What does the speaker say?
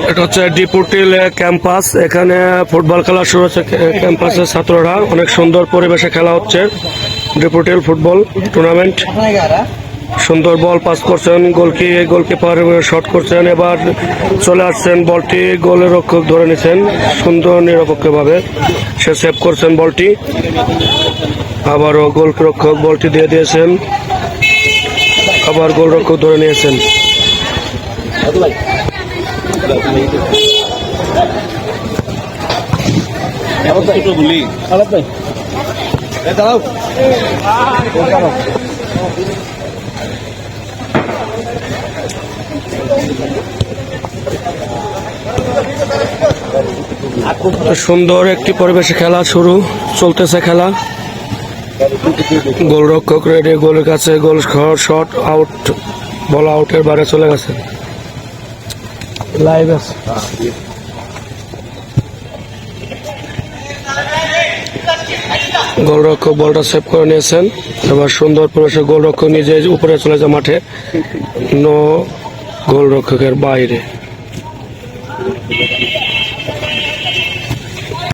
এটা হচ্ছে ডিপুটিল ক্যাম্পাস। এখানে ফুটবল খেলা শুরু হচ্ছে। ক্যাম্পাসের ছাত্ররা অনেক সুন্দর পরিবেশে খেলা হচ্ছে। ডিপুটিল ফুটবল টুর্নামেন্ট। সুন্দর বল পাস করছেন, গোলকিপার শট করছেন। এবার চলে আসছেন, বলটি গোলের রক্ষক ধরে নিচ্ছেন সুন্দর নিরপেক্ষভাবে। সে সেভ করছেন বলটি। আবারও গোলরক্ষক বলটি দিয়ে দিয়েছেন, আবার গোলরক্ষক ধরে নিয়েছেন। সুন্দর একটি পরিবেশে খেলা শুরু চলতেছে। খেলা গোলরক্ষক রেডি, গোলের কাছে, গোল শট আউট, বল আউটের বাইরে চলে গেছে। লাইভ আছে। গোলরক্ষক বলটা সেভ করে নিয়েছেন। এবার সুন্দর পরিবেশে গোলরক্ষক নিজে উপরে চলে যায় মাঠে। গোলরক্ষকের বাইরে।